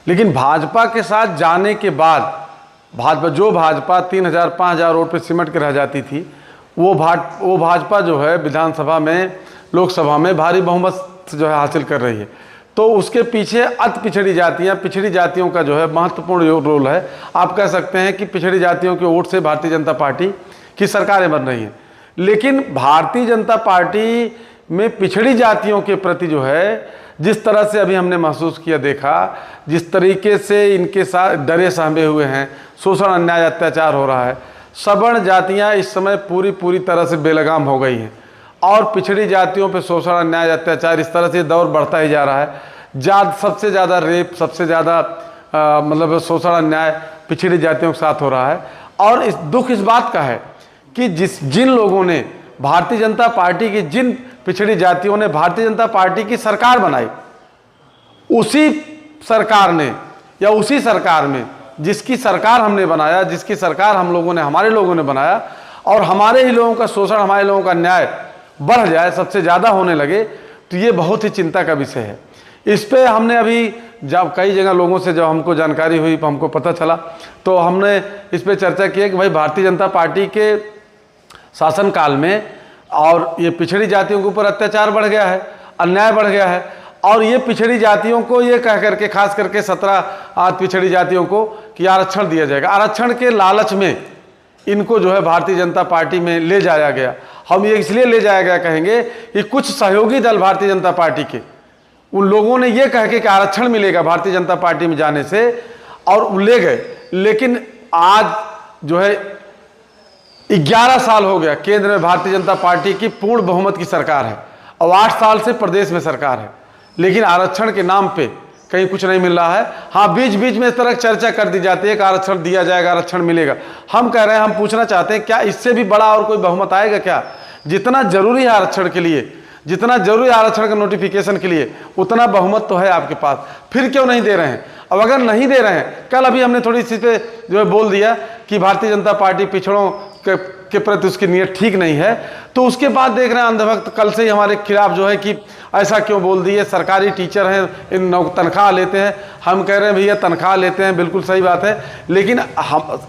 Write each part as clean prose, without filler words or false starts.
लेकिन भाजपा के साथ जाने के बाद भाजपा 3000 5000 वोट पे सिमट के रह जाती थी, वो भाजपा जो है विधानसभा में, लोकसभा में भारी बहुमत जो है हासिल कर रही है। तो उसके पीछे अति पिछड़ी जातियों का जो है महत्वपूर्ण रोल है। आप कह सकते हैं कि पिछड़ी जातियों के वोट से भारतीय जनता पार्टी की सरकारें बन रही हैं। लेकिन भारतीय जनता पार्टी में पिछड़ी जातियों के प्रति जो है जिस तरह से अभी हमने महसूस किया, देखा, जिस तरीके से इनके साथ डरे सहमे हुए हैं, शोषण अन्याय अत्याचार हो रहा है, सवर्ण जातियां इस समय पूरी तरह से बेलगाम हो गई हैं और पिछड़ी जातियों पे शोषण अन्याय अत्याचार इस तरह से दौर बढ़ता ही जा रहा है। सबसे ज़्यादा रेप, सबसे ज़्यादा मतलब शोषण अन्याय पिछड़ी जातियों के साथ हो रहा है। और दुख इस बात का है कि जिन लोगों ने भारतीय जनता पार्टी की, जिन पिछड़ी जातियों ने भारतीय जनता पार्टी की सरकार बनाई, उसी सरकार ने या उसी सरकार में जिसकी सरकार हमने बनाया, जिसकी सरकार हमारे लोगों ने बनाया, और हमारे ही लोगों का शोषण, हमारे लोगों का न्याय बढ़ जाए, सबसे ज़्यादा होने लगे, तो ये बहुत ही चिंता का विषय है। इस पे हमने अभी जब कई जगह लोगों से जब हमको जानकारी हुई, हमको पता चला, तो हमने इस पे चर्चा की कि भाई भारतीय जनता पार्टी के शासनकाल में और ये पिछड़ी जातियों के ऊपर अत्याचार बढ़ गया है, अन्याय बढ़ गया है, और ये पिछड़ी जातियों को ये कह करके, खास करके 17 पिछड़ी जातियों को कि आरक्षण दिया जाएगा। आरक्षण के लालच में इनको जो है भारतीय जनता पार्टी में ले जाया गया। हम ये इसलिए ले जाया गया कहेंगे कि कुछ सहयोगी दल भारतीय जनता पार्टी के, उन लोगों ने ये कह के कि आरक्षण मिलेगा भारतीय जनता पार्टी में जाने से, और ले गए। लेकिन आज जो है 11 साल हो गया केंद्र में भारतीय जनता पार्टी की पूर्ण बहुमत की सरकार है, और 8 साल से प्रदेश में सरकार है, लेकिन आरक्षण के नाम पे कहीं कुछ नहीं मिल रहा है। हाँ, बीच बीच में इस तरह चर्चा कर दी जाती है कि आरक्षण दिया जाएगा, आरक्षण मिलेगा। हम कह रहे हैं, हम पूछना चाहते हैं, क्या इससे भी बड़ा और कोई बहुमत आएगा क्या? जितना जरूरी है आरक्षण के लिए, जितना जरूरी आरक्षण का नोटिफिकेशन के लिए, उतना बहुमत तो है आपके पास, फिर क्यों नहीं दे रहे हैं? अब अगर नहीं दे रहे हैं, कल अभी हमने थोड़ी सी पे जो है बोल दिया कि भारतीय जनता पार्टी पिछड़ों के प्रति उसकी नीयत ठीक नहीं है, तो उसके बाद देख रहे हैं अंधभक्त कल से ही हमारे खिलाफ जो है कि ऐसा क्यों बोल दिए, सरकारी टीचर हैं, इन तनख्वाह लेते हैं। हम कह रहे हैं भैया तनख्वाह लेते हैं, बिल्कुल सही बात है, लेकिन हम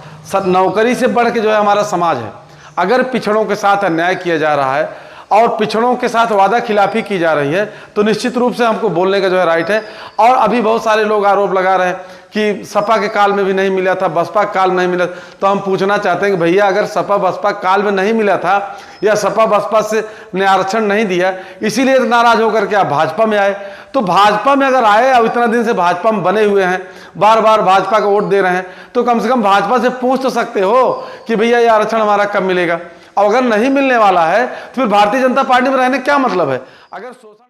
नौकरी से बढ़ के जो है हमारा समाज है। अगर पिछड़ों के साथ अन्याय किया जा रहा है और पिछड़ों के साथ वादा खिलाफी की जा रही है, तो निश्चित रूप से हमको बोलने का जो है राइट है। और अभी बहुत सारे लोग आरोप लगा रहे हैं कि सपा के काल में भी नहीं मिला था, बसपा के काल में नहीं मिला, तो हम पूछना चाहते हैं कि भैया अगर सपा बसपा काल में नहीं मिला था, या सपा बसपा से ने आरक्षण नहीं दिया, इसीलिए नाराज होकर के आप भाजपा में आए, तो भाजपा में अगर आए, अब इतना दिन से भाजपा में बने हुए हैं, बार बार भाजपा को वोट दे रहे हैं, तो कम से कम भाजपा से पूछ तो सकते हो कि भैया ये आरक्षण हमारा कब मिलेगा। और अगर नहीं मिलने वाला है तो फिर भारतीय जनता पार्टी में रहने क्या मतलब है? अगर